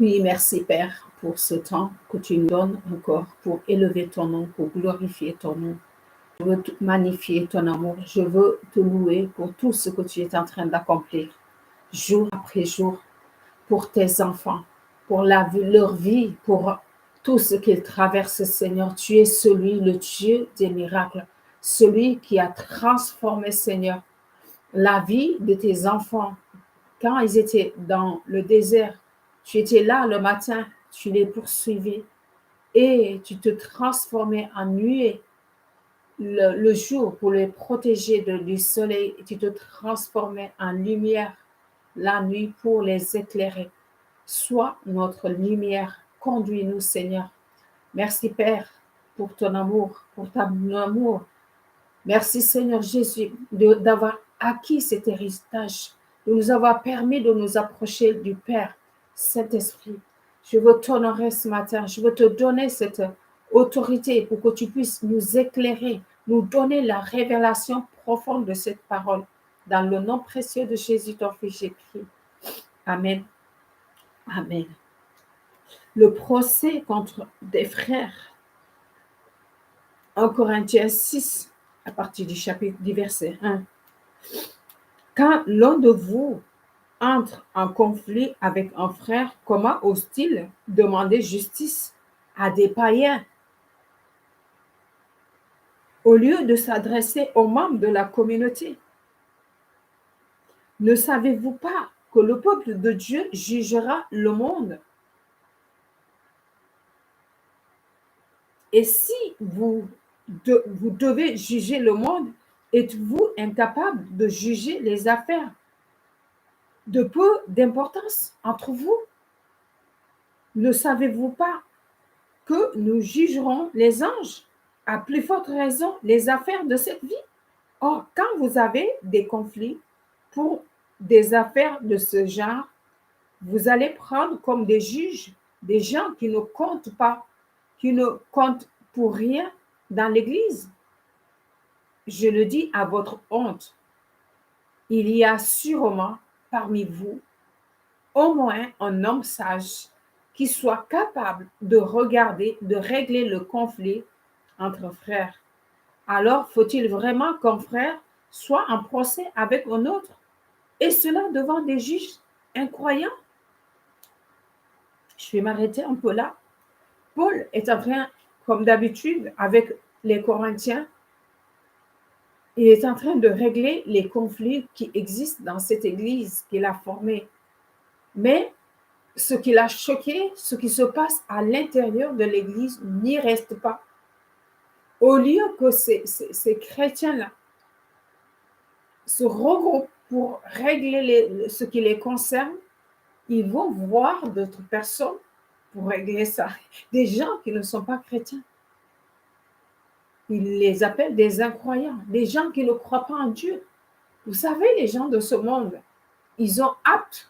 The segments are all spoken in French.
Oui, merci Père pour ce temps que tu nous donnes encore pour élever ton nom, pour glorifier ton nom. Je veux magnifier ton amour. Je veux te louer pour tout ce que tu es en train d'accomplir, jour après jour, pour tes enfants, pour leur vie, pour tout ce qu'ils traversent, Seigneur. Tu es celui, le Dieu des miracles, celui qui a transformé, Seigneur, la vie de tes enfants. Quand ils étaient dans le désert, tu étais là le matin, tu les poursuivais et tu te transformais en nuée le jour pour les protéger du soleil. Tu te transformais en lumière la nuit pour les éclairer. Sois notre lumière. Conduis-nous, Seigneur. Merci, Père, pour ton amour, pour ton amour. Merci, Seigneur Jésus, d'avoir acquis cet héritage, de nous avoir permis de nous approcher du Père Saint-Esprit. Je veux t'honorer ce matin. Je veux te donner cette autorité pour que tu puisses nous éclairer, nous donner la révélation profonde de cette parole. Dans le nom précieux de Jésus, ton Fils, j'écris. Amen. Amen. Le procès contre des frères. 1 Corinthiens 6, à partir du chapitre du verset 1. Quand l'un de vous entre en conflit avec un frère, comment ose-t-il demander justice à des païens au lieu de s'adresser aux membres de la communauté? Ne savez-vous pas que le peuple de Dieu jugera le monde? Et si vous devez juger le monde, êtes-vous incapable de juger les affaires de peu d'importance entre vous? Ne savez-vous pas que nous jugerons les anges? À plus forte raison, les affaires de cette vie. Or, quand vous avez des conflits pour des affaires de ce genre, vous allez prendre comme des juges des gens qui ne comptent pas, qui ne comptent pour rien dans l'Église. Je le dis à votre honte. Il y a sûrement parmi vous au moins un homme sage qui soit capable de regarder, de régler le conflit entre frères. Alors, faut-il vraiment qu'un frère soit en procès avec un autre, et cela devant des juges incroyants? Je vais m'arrêter un peu là. Paul est en train, comme d'habitude, avec les Corinthiens, il est en train de régler les conflits qui existent dans cette église qu'il a formée. Mais ce qui l'a choqué, ce qui se passe à l'intérieur de l'église n'y reste pas. Au lieu que ces chrétiens-là se regroupent pour régler ce qui les concerne, ils vont voir d'autres personnes pour régler ça. Des gens qui ne sont pas chrétiens. Ils les appellent des incroyants, des gens qui ne croient pas en Dieu. Vous savez, les gens de ce monde, ils ont hâte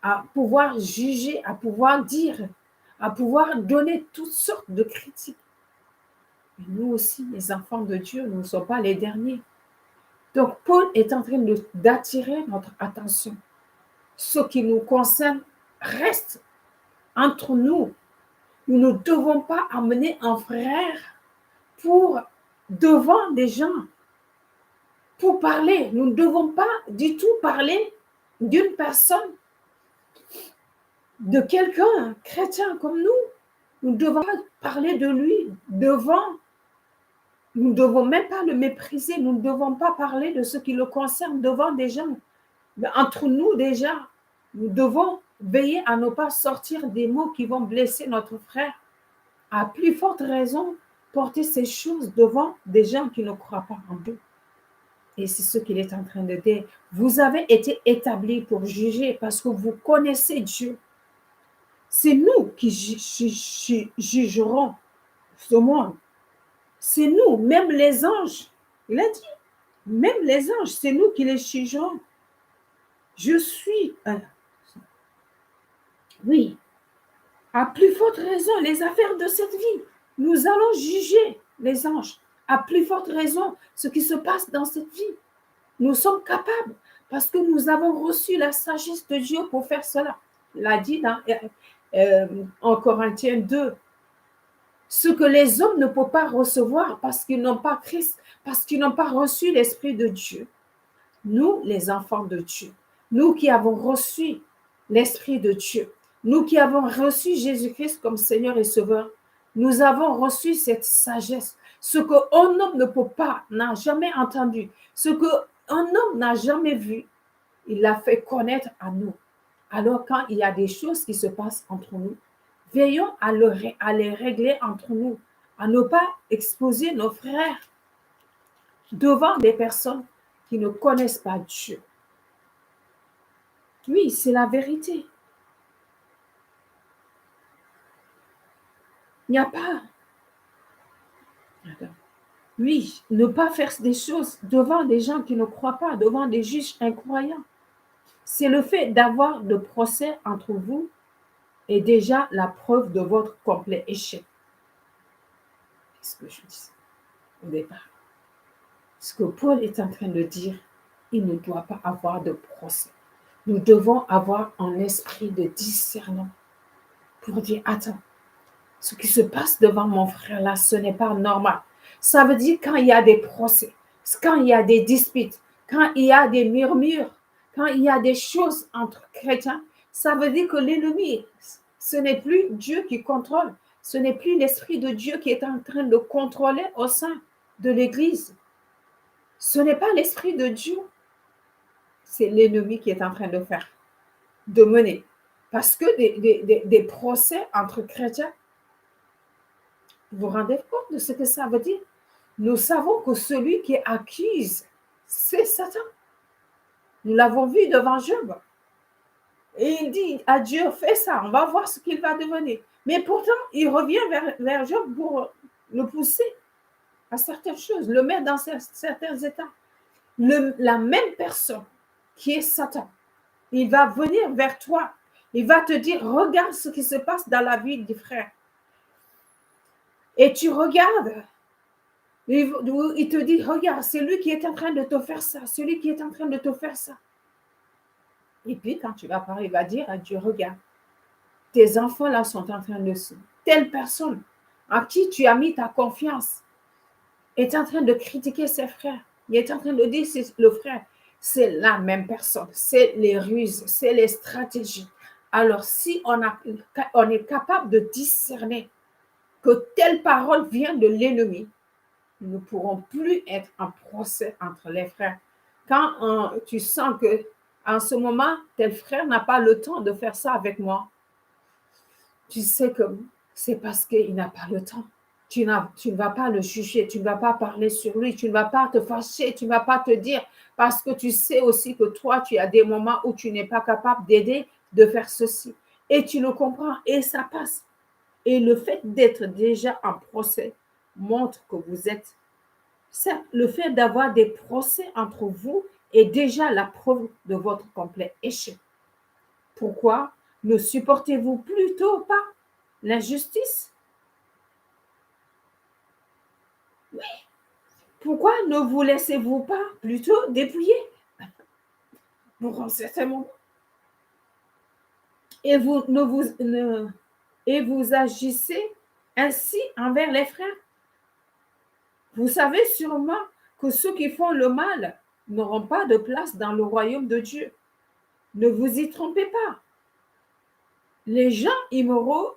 à pouvoir juger, à pouvoir dire, à pouvoir donner toutes sortes de critiques. Et nous aussi, les enfants de Dieu, nous ne sommes pas les derniers. Donc, Paul est en train d'attirer notre attention. Ce qui nous concerne reste entre nous. Nous ne devons pas amener un frère devant des gens pour parler. Nous ne devons pas du tout parler d'une personne, de quelqu'un chrétien comme nous. Nous ne devons pas parler de lui devant. Nous ne devons même pas le mépriser. Nous ne devons pas parler de ce qui le concerne devant des gens. Mais entre nous déjà, nous devons veiller à ne pas sortir des mots qui vont blesser notre frère. À plus forte raison, porter ces choses devant des gens qui ne croient pas en Dieu. Et c'est ce qu'il est en train de dire. Vous avez été établis pour juger parce que vous connaissez Dieu. C'est nous qui jugerons ce monde. C'est nous, même les anges. Il a dit, même les anges, c'est nous qui les jugerons. Je suis... oui, à plus forte raison, les affaires de cette vie. Nous allons juger les anges. À plus forte raison, ce qui se passe dans cette vie. Nous sommes capables parce que nous avons reçu la sagesse de Dieu pour faire cela. l'a dit en Corinthiens 2, ce que les hommes ne peuvent pas recevoir parce qu'ils n'ont pas Christ, parce qu'ils n'ont pas reçu l'Esprit de Dieu. Nous, les enfants de Dieu, nous qui avons reçu l'Esprit de Dieu, nous qui avons reçu Jésus-Christ comme Seigneur et Sauveur, nous avons reçu cette sagesse. Ce qu'un homme ne peut pas, n'a jamais entendu, ce qu'un homme n'a jamais vu, il l'a fait connaître à nous. Alors quand il y a des choses qui se passent entre nous, veillons à les régler entre nous, à ne pas exposer nos frères devant des personnes qui ne connaissent pas Dieu. Oui, c'est la vérité. Il n'y a pas. Oui, ne pas faire des choses devant des gens qui ne croient pas, devant des juges incroyants. C'est le fait d'avoir de procès entre vous est déjà la preuve de votre complet échec. Qu'est-ce que je dis au départ? Ce que Paul est en train de dire, il ne doit pas avoir de procès. Nous devons avoir un esprit de discernement pour dire, attends, ce qui se passe devant mon frère là, ce n'est pas normal. Ça veut dire quand il y a des procès, quand il y a des disputes, quand il y a des murmures, quand il y a des choses entre chrétiens, ça veut dire que l'ennemi, ce n'est plus Dieu qui contrôle, ce n'est plus l'Esprit de Dieu qui est en train de contrôler au sein de l'Église. Ce n'est pas l'Esprit de Dieu, c'est l'ennemi qui est en train de mener. Parce que des procès entre chrétiens, vous vous rendez compte de ce que ça veut dire? Nous savons que celui qui accuse, c'est Satan. Nous l'avons vu devant Job. Et il dit à Dieu, fais ça, on va voir ce qu'il va devenir. Mais pourtant, il revient vers Job pour le pousser à certaines choses, le mettre dans certains états. La même personne qui est Satan, il va venir vers toi, il va te dire, regarde ce qui se passe dans la vie du frère. Et tu regardes, il te dit, regarde, c'est lui qui est en train de te faire ça, celui qui est en train de te faire ça. Et puis, quand tu vas parler, il va dire à Dieu, regarde, tes enfants là sont en train de se... Telle personne en qui tu as mis ta confiance est en train de critiquer ses frères. Il est en train de dire, c'est le frère, c'est la même personne, c'est les ruses, c'est les stratégies. Alors, si on est capable de discerner que telle parole vient de l'ennemi, nous ne pourrons plus être en procès entre les frères. Quand tu sens que en ce moment, tel frère n'a pas le temps de faire ça avec moi, tu sais que c'est parce qu'il n'a pas le temps. Tu ne vas pas le juger, tu ne vas pas parler sur lui, tu ne vas pas te fâcher, tu ne vas pas te dire, parce que tu sais aussi que toi, tu as des moments où tu n'es pas capable d'aider, de faire ceci. Et tu le comprends et ça passe. Et le fait d'être déjà en procès montre que vous êtes... Le fait d'avoir des procès entre vous est déjà la preuve de votre complet échec. Pourquoi ne supportez-vous plutôt pas l'injustice? Oui. Pourquoi ne vous laissez-vous pas plutôt dépouiller pour un certain moment? Et vous agissez ainsi envers les frères? Vous savez sûrement que ceux qui font le mal n'auront pas de place dans le royaume de Dieu. Ne vous y trompez pas. Les gens immoraux,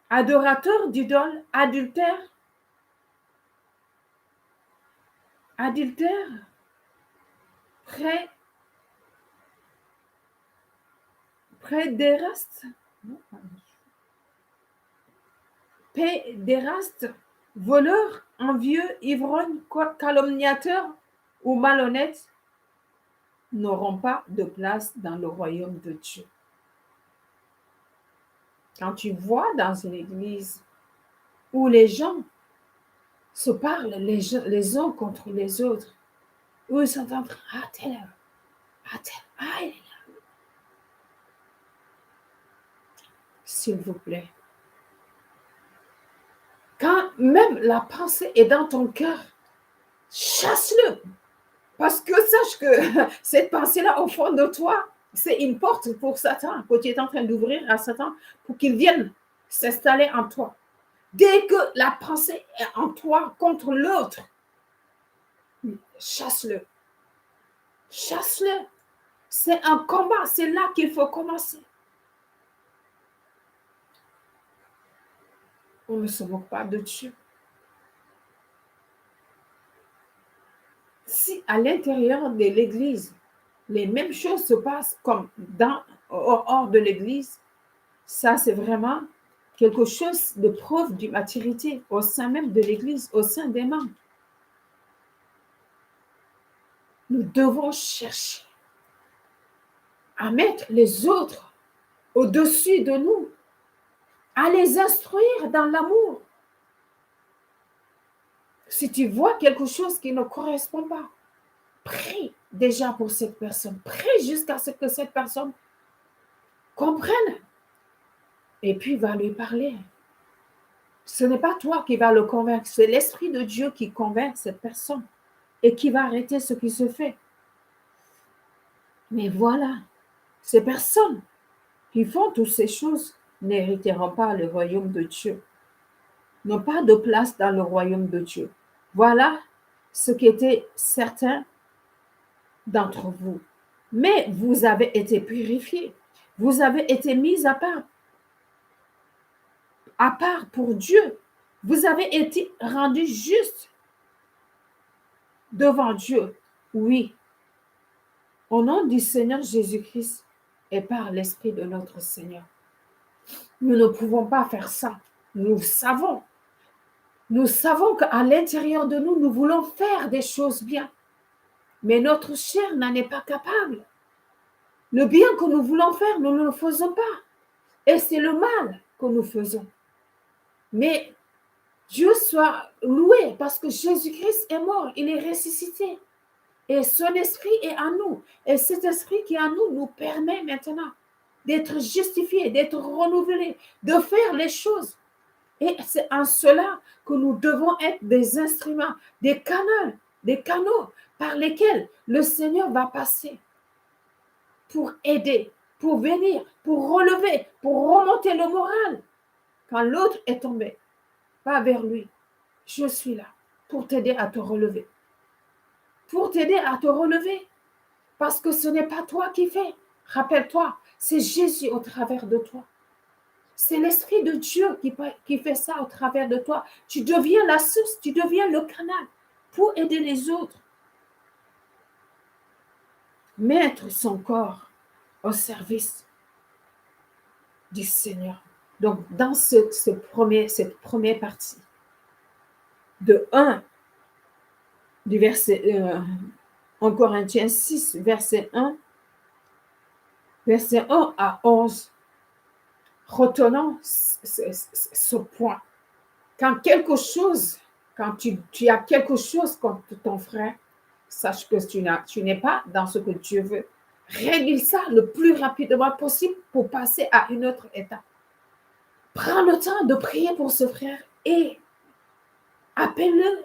adorateurs d'idoles, adultères, pédérastes, voleurs, envieux, ivrognes, calomniateurs ou malhonnêtes n'auront pas de place dans le royaume de Dieu. Quand tu vois dans une église où les gens se parlent les uns contre les autres, où ils sont en train, s'il vous plaît. Quand même la pensée est dans ton cœur, chasse-le. Parce que sache que cette pensée-là, au fond de toi, C'est une porte pour Satan que tu es en train d'ouvrir à Satan pour qu'il vienne s'installer en toi. Dès que la pensée est en toi contre l'autre, chasse-le. Chasse-le. C'est un combat. C'est là qu'il faut commencer. On ne se moque pas de Dieu. Si à l'intérieur de l'Église, les mêmes choses se passent comme hors de l'Église, ça c'est vraiment quelque chose de preuve d'immaturité au sein même de l'Église, au sein des membres. Nous devons chercher à mettre les autres au-dessus de nous, à les instruire dans l'amour. Si tu vois quelque chose qui ne correspond pas, prie déjà pour cette personne. Prie jusqu'à ce que cette personne comprenne. Et puis va lui parler. Ce n'est pas toi qui vas le convaincre, c'est l'Esprit de Dieu qui convainc cette personne et qui va arrêter ce qui se fait. Mais voilà, ces personnes qui font toutes ces choses n'hériteront pas le royaume de Dieu, n'ont pas de place dans le royaume de Dieu. Voilà ce qui était certain d'entre vous. Mais vous avez été purifiés, vous avez été mis à part pour Dieu. Vous avez été rendus justes devant Dieu. Oui, au nom du Seigneur Jésus-Christ et par l'Esprit de notre Seigneur. Nous ne pouvons pas faire ça. Nous savons qu'à l'intérieur de nous, nous voulons faire des choses bien. Mais notre chair n'en est pas capable. Le bien que nous voulons faire, nous ne le faisons pas. Et c'est le mal que nous faisons. Mais Dieu soit loué parce que Jésus-Christ est mort, il est ressuscité. Et son esprit est en nous. Et cet esprit qui est en nous nous permet maintenant d'être justifiés, d'être renouvelés, de faire les choses. Et c'est en cela que nous devons être des instruments, des canaux par lesquels le Seigneur va passer pour aider, pour venir, pour relever, pour remonter le moral. Quand l'autre est tombé, va vers lui. Je suis là pour t'aider à te relever. Pour t'aider à te relever. Parce que ce n'est pas toi qui fais. Rappelle-toi, c'est Jésus au travers de toi. C'est l'Esprit de Dieu qui fait ça au travers de toi. Tu deviens la source, tu deviens le canal pour aider les autres. Mettre son corps au service du Seigneur. Donc, dans cette première partie, de 1, du verset 1 Corinthiens 6, verset 1 à 11, retenons ce point. Quand tu as quelque chose contre ton frère, sache que tu n'es pas dans ce que Dieu veut. Règle ça le plus rapidement possible pour passer à une autre étape. Prends le temps de prier pour ce frère et appelle-le.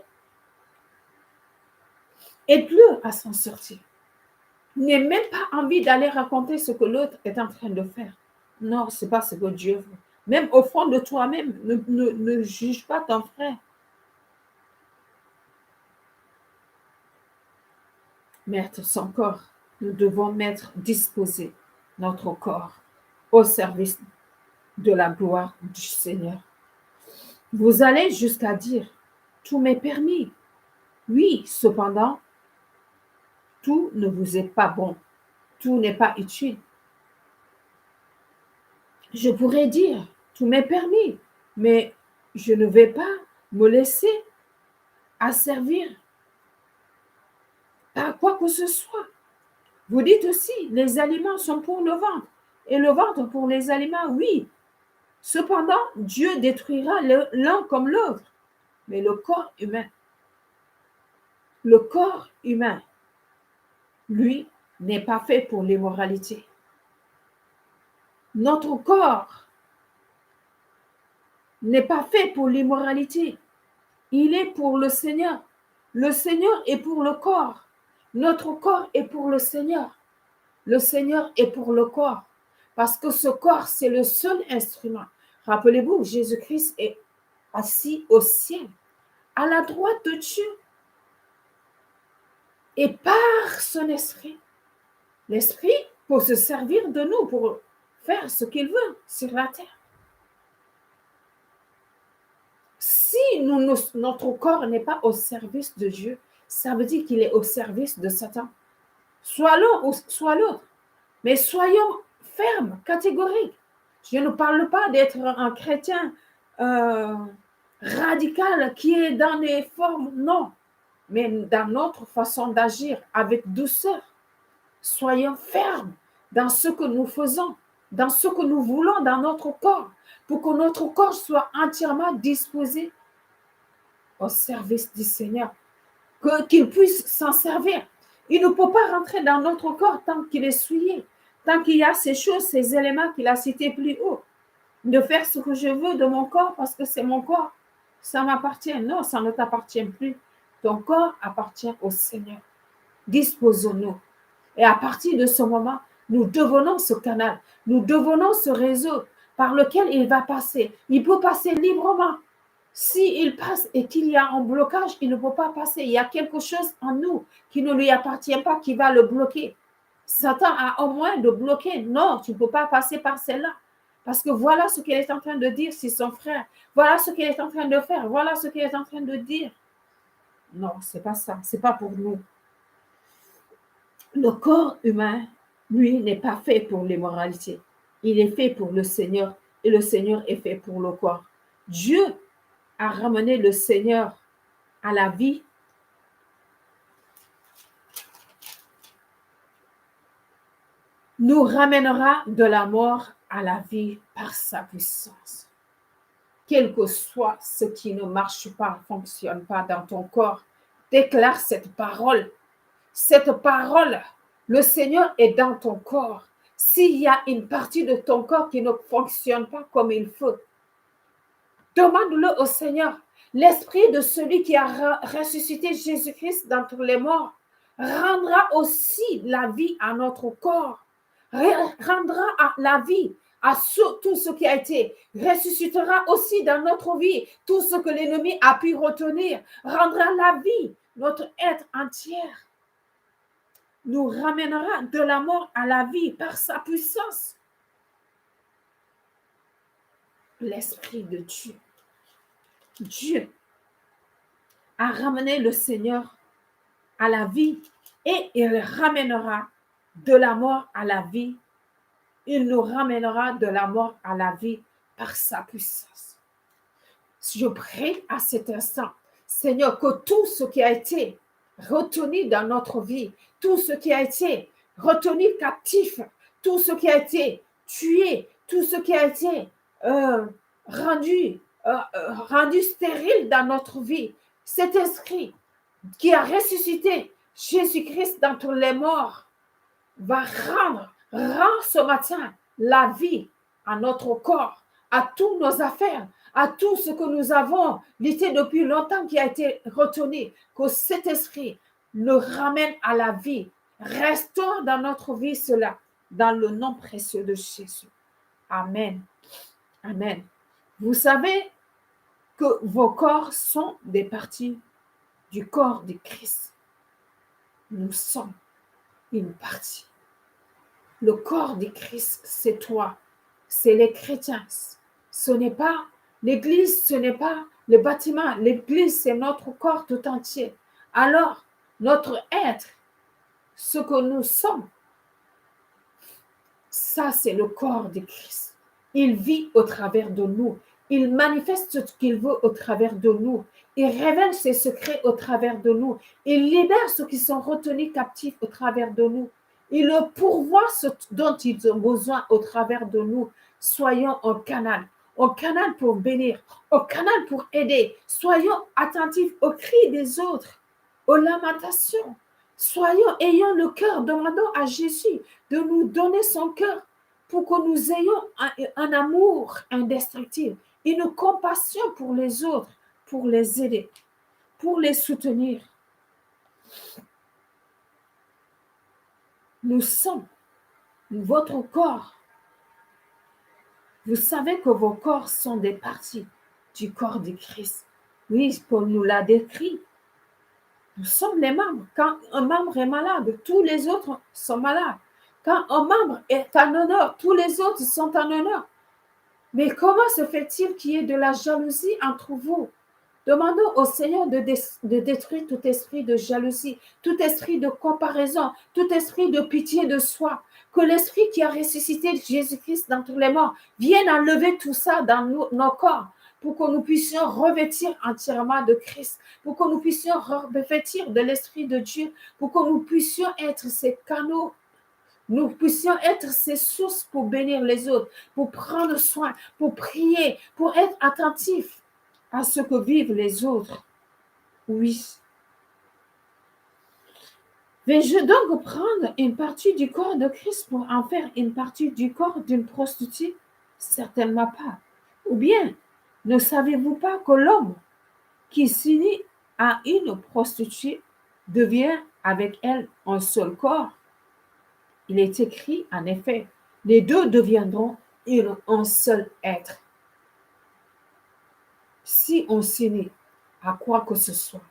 Aide-le à s'en sortir. N'aie même pas envie d'aller raconter ce que l'autre est en train de faire. Non, ce n'est pas ce que Dieu veut. Même au fond de toi-même, ne juge pas ton frère. Mettre son corps, nous devons disposer notre corps au service de la gloire du Seigneur. Vous allez jusqu'à dire, tout m'est permis. Oui, cependant, tout ne vous est pas bon. Tout n'est pas utile. Je pourrais dire, tout m'est permis, mais je ne vais pas me laisser asservir par quoi que ce soit. Vous dites aussi, les aliments sont pour le ventre, et le ventre pour les aliments, oui. Cependant, Dieu détruira l'un comme l'autre, mais le corps humain, lui, n'est pas fait pour l'immoralité. Notre corps n'est pas fait pour l'immoralité. Il est pour le Seigneur. Le Seigneur est pour le corps. Notre corps est pour le Seigneur. Le Seigneur est pour le corps. Parce que ce corps, c'est le seul instrument. Rappelez-vous, Jésus-Christ est assis au ciel, à la droite de Dieu. Et par son esprit, l'esprit peut se servir de nous pour faire ce qu'il veut sur la terre. Si notre corps n'est pas au service de Dieu, ça veut dire qu'il est au service de Satan. Soit l'un ou soit l'autre. Mais soyons fermes, catégoriques. Je ne parle pas d'être un chrétien radical qui est dans les formes, non. Mais dans notre façon d'agir, avec douceur. Soyons fermes dans ce que nous faisons, dans ce que nous voulons dans notre corps, pour que notre corps soit entièrement disposé au service du Seigneur, qu'il puisse s'en servir. Il ne peut pas rentrer dans notre corps tant qu'il est souillé, tant qu'il y a ces choses, ces éléments qu'il a cités plus haut. De faire ce que je veux de mon corps parce que c'est mon corps. Ça m'appartient. Non, ça ne t'appartient plus. Ton corps appartient au Seigneur. Disposons-nous. Et à partir de ce moment, nous devenons ce canal, nous devenons ce réseau par lequel il va passer. Il peut passer librement. S'il passe et qu'il y a un blocage, il ne peut pas passer. Il y a quelque chose en nous qui ne lui appartient pas, qui va le bloquer. Satan a au moins de bloquer. Non, tu ne peux pas passer par celle-là. Parce que voilà ce qu'il est en train de dire sur son frère. Voilà ce qu'il est en train de faire. Voilà ce qu'il est en train de dire. Non, ce n'est pas ça. Ce n'est pas pour nous. Le corps humain, lui, n'est pas fait pour l'immoralité. Il est fait pour le Seigneur et le Seigneur est fait pour le corps. Dieu a ramené le Seigneur à la vie. Nous ramènera de la mort à la vie par sa puissance. Quel que soit ce qui ne marche pas, ne fonctionne pas dans ton corps, déclare cette parole. Cette parole, le Seigneur est dans ton corps. S'il y a une partie de ton corps qui ne fonctionne pas comme il faut, demande-le au Seigneur. L'esprit de celui qui a ressuscité Jésus-Christ d'entre les morts rendra aussi la vie à notre corps, rendra la vie à tout ce qui a été, ressuscitera aussi dans notre vie tout ce que l'ennemi a pu retenir, rendra la vie, notre être entière, nous ramènera de la mort à la vie par sa puissance. L'Esprit de Dieu. Dieu a ramené le Seigneur à la vie et il ramènera de la mort à la vie. Il nous ramènera de la mort à la vie par sa puissance. Je prie à cet instant, Seigneur, que tout ce qui a été retenu dans notre vie, tout ce qui a été retenu captif, tout ce qui a été tué, tout ce qui a été rendu stérile dans notre vie, cet esprit qui a ressuscité Jésus-Christ d'entre les morts va rendre ce matin la vie à notre corps, à tous nos affaires, à tout ce que nous avons lutté depuis longtemps qui a été retenu, que cet esprit le ramène à la vie. Restons dans notre vie cela, dans le nom précieux de Jésus. Amen. Amen. Vous savez que vos corps sont des parties du corps de Christ. Nous sommes une partie. Le corps de Christ, c'est toi, c'est les chrétiens. Ce n'est pas l'Église, ce n'est pas le bâtiment. L'Église, c'est notre corps tout entier. Alors, notre être, ce que nous sommes, ça, c'est le corps de Christ. Il vit au travers de nous. Il manifeste ce qu'il veut au travers de nous. Il révèle ses secrets au travers de nous. Il libère ceux qui sont retenus captifs au travers de nous. Il pourvoit ce dont ils ont besoin au travers de nous. Soyons un canal pour bénir, un canal pour aider. Soyons attentifs aux cris des autres, aux lamentations. Ayons le cœur, demandons à Jésus de nous donner son cœur pour que nous ayons un amour indestructible, une compassion pour les autres, pour les aider, pour les soutenir. Nous sommes Votre corps, vous savez que vos corps sont des parties du corps de Christ. Oui, Paul nous l'a décrit. Nous sommes les membres. Quand un membre est malade, tous les autres sont malades. Quand un membre est en honneur, tous les autres sont en honneur. Mais comment se fait-il qu'il y ait de la jalousie entre vous? Demandons au Seigneur de détruire tout esprit de jalousie, tout esprit de comparaison, tout esprit de pitié de soi. Que l'esprit qui a ressuscité Jésus-Christ d'entre les morts vienne enlever tout ça dans nos corps pour que nous puissions revêtir entièrement de Christ, pour que nous puissions revêtir de l'Esprit de Dieu, pour que nous puissions être ces canaux, nous puissions être ces sources pour bénir les autres, pour prendre soin, pour prier, pour être attentifs à ce que vivent les autres. Oui. Vais-je donc prendre une partie du corps de Christ pour en faire une partie du corps d'une prostituée? Certainement pas. Ou bien, ne savez-vous pas que l'homme qui s'unit à une prostituée devient avec elle un seul corps? Il est écrit, en effet, les deux deviendront un seul être. Si on s'unit à quoi que ce soit,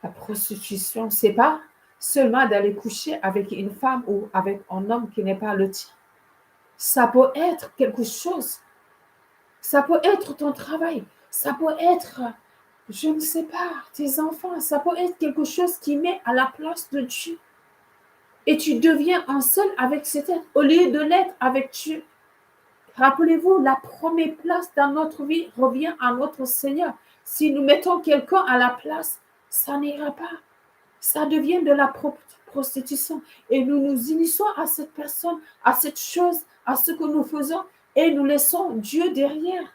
la prostitution, c'est pas seulement d'aller coucher avec une femme ou avec un homme qui n'est pas le tien. Ça peut être quelque chose. Ça peut être ton travail. Ça peut être, je ne sais pas, tes enfants. Ça peut être quelque chose qui met à la place de Dieu. Et tu deviens un seul avec cet être au lieu de l'être avec Dieu. Rappelez-vous, la première place dans notre vie revient à notre Seigneur. Si nous mettons quelqu'un à la place, ça n'ira pas. Ça devient de la prostitution. Et nous nous unissons à cette personne, à cette chose, à ce que nous faisons, et nous laissons Dieu derrière.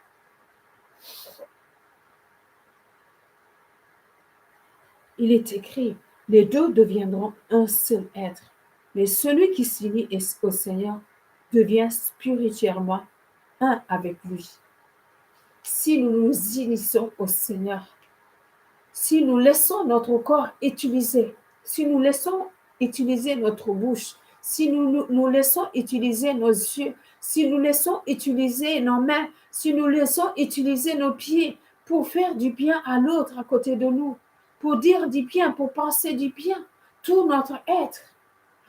Il est écrit, les deux deviendront un seul être. Mais celui qui s'unit au Seigneur devient spirituellement un avec lui. Si nous nous unissons au Seigneur, si nous laissons notre corps utiliser, si nous laissons utiliser notre bouche, si nous laissons utiliser nos yeux, si nous laissons utiliser nos mains, si nous laissons utiliser nos pieds pour faire du bien à l'autre à côté de nous, pour dire du bien, pour penser du bien, tout notre être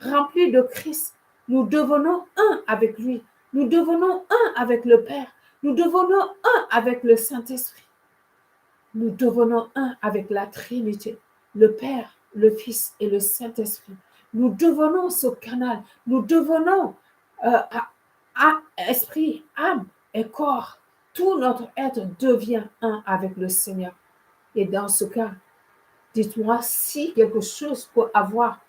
rempli de Christ, nous devenons un avec lui, nous devenons un avec le Père, nous devenons un avec le Saint-Esprit. Nous devenons un avec la Trinité, le Père, le Fils et le Saint-Esprit. Nous devenons ce canal. Nous devenons esprit, âme et corps. Tout notre être devient un avec le Seigneur. Et dans ce cas, dites-moi si quelque chose peut avoir,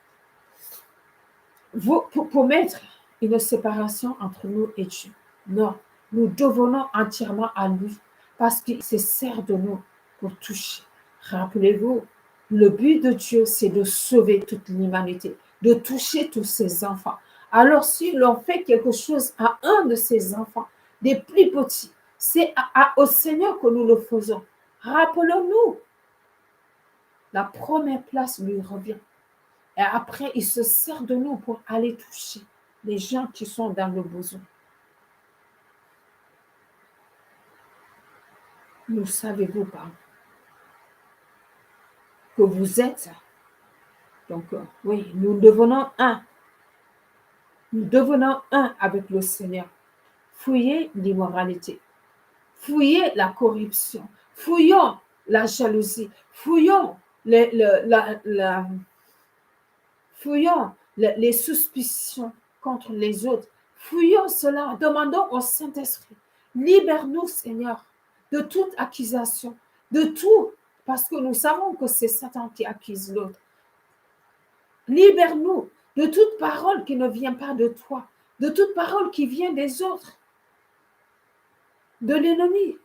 pour mettre une séparation entre nous et Dieu. Non, nous devenons entièrement à lui parce qu'il se sert de nous pour toucher. Rappelez-vous, le but de Dieu, c'est de sauver toute l'humanité, de toucher tous ses enfants. Alors, si l'on fait quelque chose à un de ses enfants, des plus petits, c'est au Seigneur que nous le faisons. Rappelons-nous, la première place lui revient. Et après, il se sert de nous pour aller toucher les gens qui sont dans le besoin. Ne savez-vous pas que vous êtes? Donc, oui, nous devenons un. Nous devenons un avec le Seigneur. Fouillez l'immoralité. Fouillez la corruption. Fouillons la jalousie. Fouillons les suspicions contre les autres. Fouillons cela. Demandons au Saint-Esprit. Libère-nous, Seigneur, de toute accusation, de tout, parce que nous savons que c'est Satan qui accuse l'autre. Libère-nous de toute parole qui ne vient pas de toi, de toute parole qui vient des autres, de l'ennemi,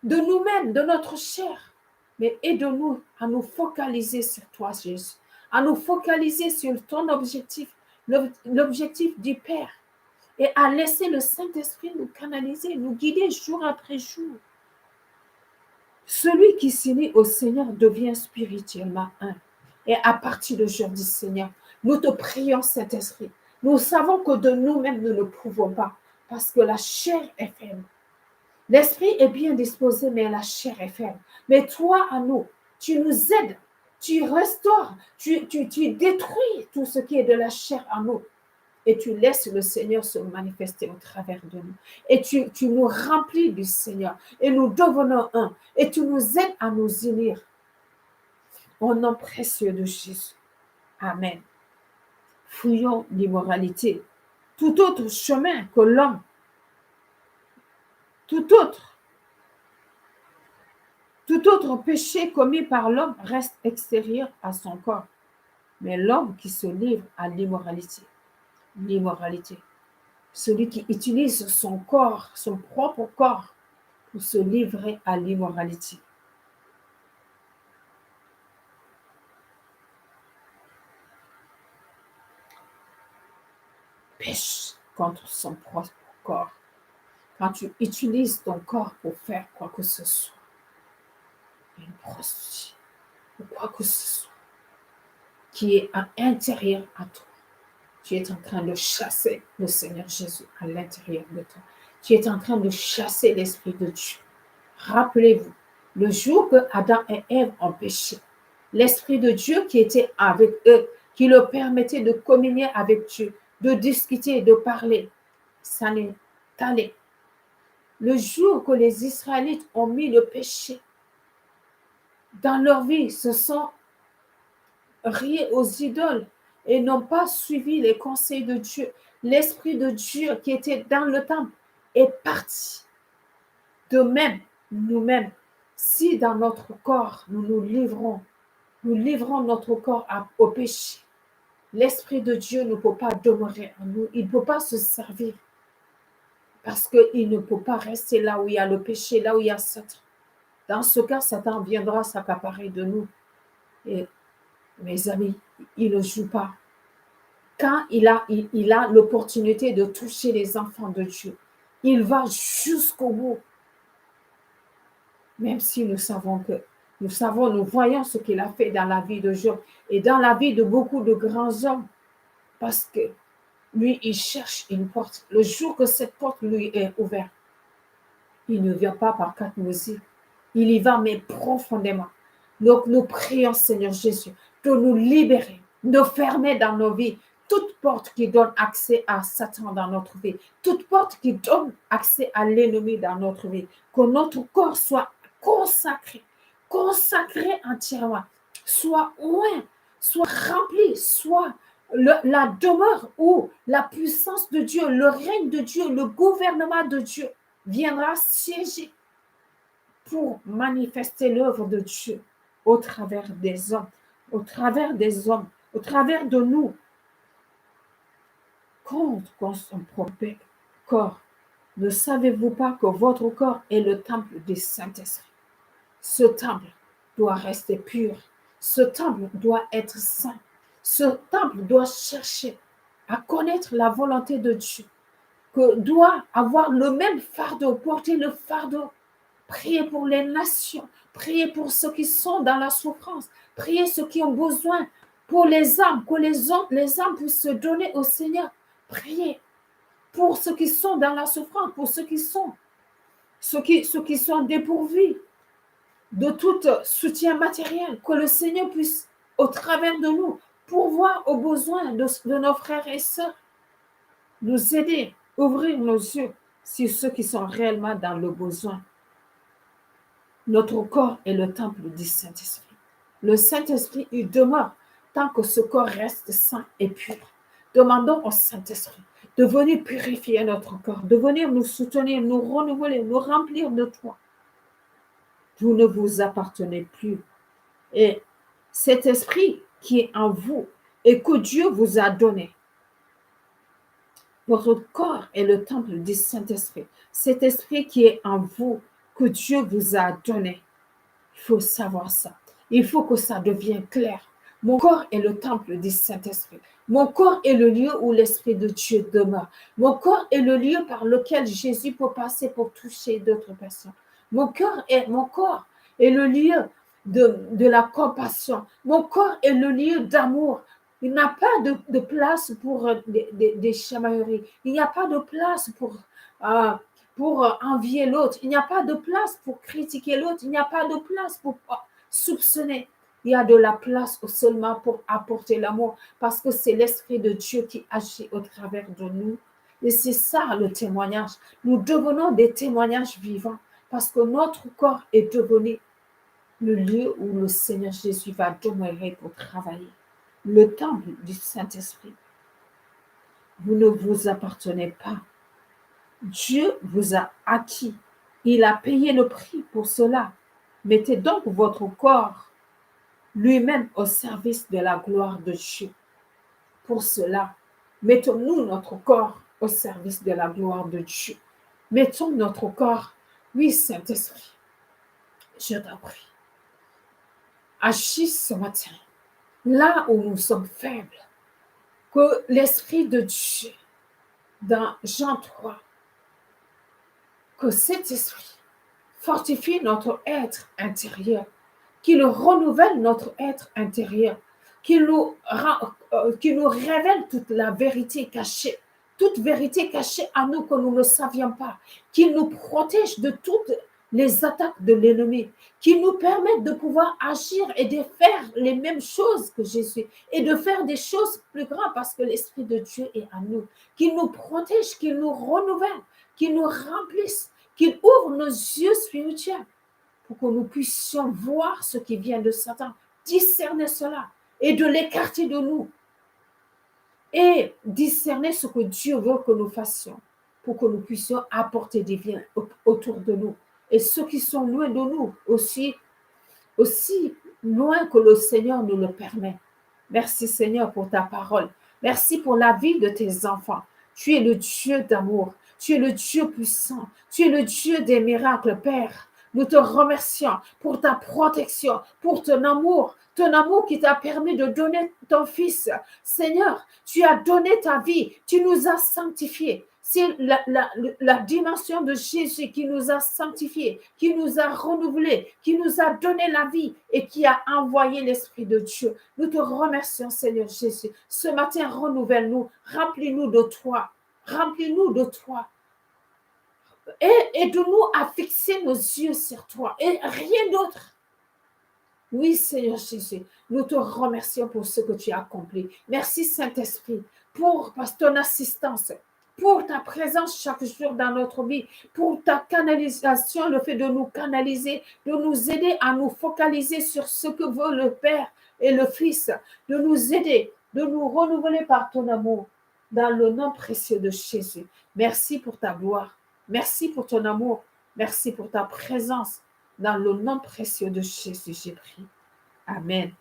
de nous-mêmes, de notre chair. Mais aide-nous à nous focaliser sur toi, Jésus, à nous focaliser sur ton objectif, l'objectif du Père, et à laisser le Saint-Esprit nous canaliser, nous guider jour après jour. Celui qui s'unit au Seigneur devient spirituellement un. Et à partir d'aujourd'hui, Seigneur, nous te prions, Saint-Esprit, Nous savons que de nous-mêmes, nous ne pouvons pas parce que la chair est faible. L'esprit est bien disposé, mais la chair est faible. Mais toi, à nous, tu nous aides, tu restaures, tu détruis tout ce qui est de la chair à nous. Et tu laisses le Seigneur se manifester au travers de nous. Et tu nous remplis du Seigneur. Et nous devenons un. Et tu nous aides à nous unir. Au nom précieux de Jésus. Amen. Fuyons l'immoralité. Tout autre chemin que l'homme, tout autre péché commis par l'homme reste extérieur à son corps. Mais l'homme qui se livre à l'immoralité, celui qui utilise son corps, son propre corps, pour se livrer à l'immoralité. Pêche contre son propre corps. Quand tu utilises ton corps pour faire quoi que ce soit, une prostituée, ou quoi que ce soit, qui est à l'intérieur à toi, tu es en train de chasser le Seigneur Jésus à l'intérieur de toi. Tu es en train de chasser l'Esprit de Dieu. Rappelez-vous, le jour que Adam et Ève ont péché, l'Esprit de Dieu qui était avec eux, qui leur permettait de communier avec Dieu, de discuter, de parler, ça n'est allé. Le jour que les Israélites ont mis le péché dans leur vie, se sont riés aux idoles et n'ont pas suivi les conseils de Dieu. L'Esprit de Dieu qui était dans le temple est parti. De même, nous-mêmes, si dans notre corps, nous livrons notre corps au péché, l'Esprit de Dieu ne peut pas demeurer en nous, il ne peut pas se servir parce qu'il ne peut pas rester là où il y a le péché, là où il y a Satan. Dans ce cas, Satan viendra s'accaparer de nous. Et mes amis, il ne joue pas. Quand il a l'opportunité de toucher les enfants de Dieu, il va jusqu'au bout. Même si nous voyons ce qu'il a fait dans la vie de Job et dans la vie de beaucoup de grands hommes, parce que lui, il cherche une porte. Le jour que cette porte lui est ouverte, il ne vient pas par quatre musiques. Il y va, mais profondément. Donc, nous prions, Seigneur Jésus, de nous libérer, de fermer dans nos vies toute porte qui donne accès à Satan dans notre vie, toute porte qui donne accès à l'ennemi dans notre vie, que notre corps soit consacré entièrement, soit loin, soit rempli, soit la demeure où la puissance de Dieu, le règne de Dieu, le gouvernement de Dieu viendra siéger pour manifester l'œuvre de Dieu au travers des hommes, au travers de nous, contre son propre corps. Ne savez-vous pas que votre corps est le temple du Saint-Esprit? Ce temple doit rester pur. Ce temple doit être saint. Ce temple doit chercher à connaître la volonté de Dieu, que doit avoir le même fardeau, porter le fardeau. Priez pour les nations, priez pour ceux qui sont dans la souffrance, priez ceux qui ont besoin, pour les âmes, que les âmes puissent se donner au Seigneur. Priez pour ceux qui sont dans la souffrance, pour ceux qui sont dépourvus de tout soutien matériel, que le Seigneur puisse, au travers de nous, pourvoir aux besoins de nos frères et sœurs, nous aider, ouvrir nos yeux sur ceux qui sont réellement dans le besoin. Notre corps est le temple du Saint-Esprit. Le Saint-Esprit, il demeure tant que ce corps reste saint et pur. Demandons au Saint-Esprit de venir purifier notre corps, de venir nous soutenir, nous renouveler, nous remplir de toi. Vous ne vous appartenez plus. Et cet esprit qui est en vous et que Dieu vous a donné, votre corps est le temple du Saint-Esprit. Cet esprit qui est en vous, que Dieu vous a donné. Il faut savoir ça. Il faut que ça devienne clair. Mon corps est le temple du Saint-Esprit. Mon corps est le lieu où l'Esprit de Dieu demeure. Mon corps est le lieu par lequel Jésus peut passer pour toucher d'autres personnes. Mon corps est le lieu de la compassion. Mon corps est le lieu d'amour Il n'y a pas de place pour des chamailleries. Il n'y a pas de place pour envier l'autre. Il n'y a pas de place pour critiquer l'autre. Il n'y a pas de place pour soupçonner. Il y a de la place seulement pour apporter l'amour parce que c'est l'Esprit de Dieu qui agit au travers de nous. Et c'est ça le témoignage. Nous devenons des témoignages vivants parce que notre corps est devenu le lieu où le Seigneur Jésus va demeurer pour travailler. Le temple du Saint-Esprit. Vous ne vous appartenez pas. Dieu vous a acquis. Il a payé le prix pour cela. Mettez donc votre corps lui-même au service de la gloire de Dieu. Pour cela, mettons-nous notre corps au service de la gloire de Dieu. Mettons notre corps, oui, Saint-Esprit, je t'en prie. Agis ce matin, là où nous sommes faibles, que l'Esprit de Dieu, dans Jean 3, que cet esprit fortifie notre être intérieur, qu'il renouvelle notre être intérieur, qu'il nous révèle toute la vérité cachée, toute vérité cachée à nous que nous ne savions pas, qu'il nous protège de toutes les attaques de l'ennemi, qu'il nous permette de pouvoir agir et de faire les mêmes choses que Jésus et de faire des choses plus grandes parce que l'Esprit de Dieu est à nous, qu'il nous protège, qu'il nous renouvelle, qu'il nous remplisse, qu'il ouvre nos yeux spirituels pour que nous puissions voir ce qui vient de Satan, discerner cela et de l'écarter de nous et discerner ce que Dieu veut que nous fassions pour que nous puissions apporter des biens autour de nous et ceux qui sont loin de nous aussi loin que le Seigneur nous le permet. Merci Seigneur pour ta parole. Merci pour la vie de tes enfants. Tu es le Dieu d'amour. Tu es le Dieu puissant. Tu es le Dieu des miracles, Père. Nous te remercions pour ta protection, pour ton amour qui t'a permis de donner ton Fils. Seigneur, tu as donné ta vie, tu nous as sanctifiés. C'est la dimension de Jésus qui nous a sanctifiés, qui nous a renouvelés, qui nous a donné la vie et qui a envoyé l'Esprit de Dieu. Nous te remercions, Seigneur Jésus. Ce matin, renouvelle-nous, remplis-nous de toi, remplis-nous de toi. Et aide-nous à fixer nos yeux sur toi et rien d'autre. Oui, Seigneur Jésus, nous te remercions pour ce que tu as accompli. Merci, Saint-Esprit, pour ton assistance, pour ta présence chaque jour dans notre vie, pour ta canalisation, le fait de nous canaliser, de nous aider à nous focaliser sur ce que veut le Père et le Fils, de nous aider, de nous renouveler par ton amour, dans le nom précieux de Jésus. Merci pour ta gloire. Merci pour ton amour. Merci pour ta présence. Dans le nom précieux de Jésus, j'ai prié. Amen.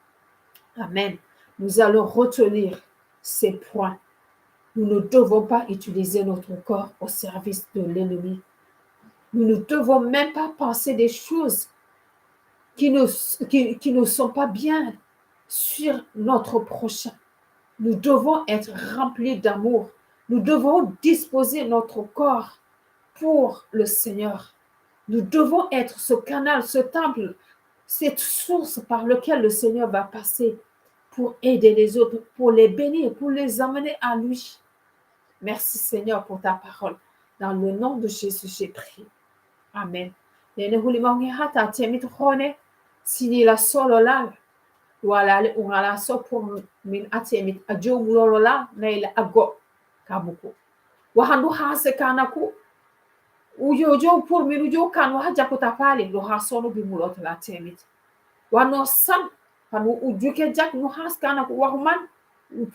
Amen. Nous allons retenir ces points. Nous ne devons pas utiliser notre corps au service de l'ennemi. Nous ne devons même pas penser des choses qui ne sont pas bien sur notre prochain. Nous devons être remplis d'amour. Nous devons disposer notre corps pour le Seigneur. Nous devons être ce canal, ce temple, cette source par laquelle le Seigneur va passer pour aider les autres, pour les bénir, pour les emmener à lui. Merci Seigneur pour ta parole. Dans le nom de Jésus, j'ai prié. Amen. Sini la solo la wala le ungala so pour min atemit ajo mulolo la naila ago kabuko wahandu hase kanaku ujojo pour min ujo kan wa jakota pale lo hasono bi mulot la temit wano sam panu ujuke jak no has kanaku wahuman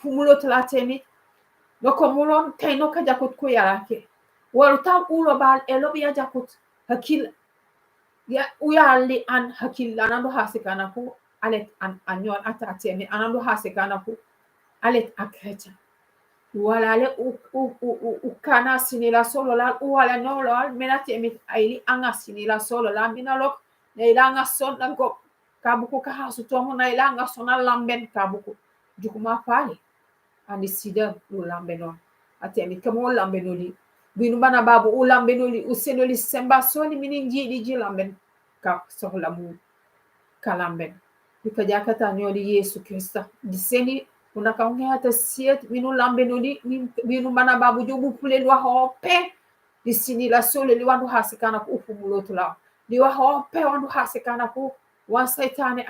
pumulot la temit no komulon kaino ka jakot ko yarake waruta ulo bal elobi ya jakot hakil ya uyali an hakil anando hase kanaku alet an anyon atatemi anando hase kanaku alet akrecha wala ale u kana sinila solo la wala no la menatemi aili anga sinila solo la minalok neilanga son nango kabuku ka hasu tomo nailanga sona lamben kabuku jukuma pale ani sida u lambeno atemi kamo lambenoli binu bana babu u lambenoli u senoli semba soni mininji di lamben ka sohlamu kalamben Dikajakata nyoli Yesu Krista. Diseni unakaongea tasiet minu lambe nuli minu mana babu jobu pule lwa hope di sini la sole liwandu hasikana ku ufumulo tula liwa hope wandu hasikana ku wa saitani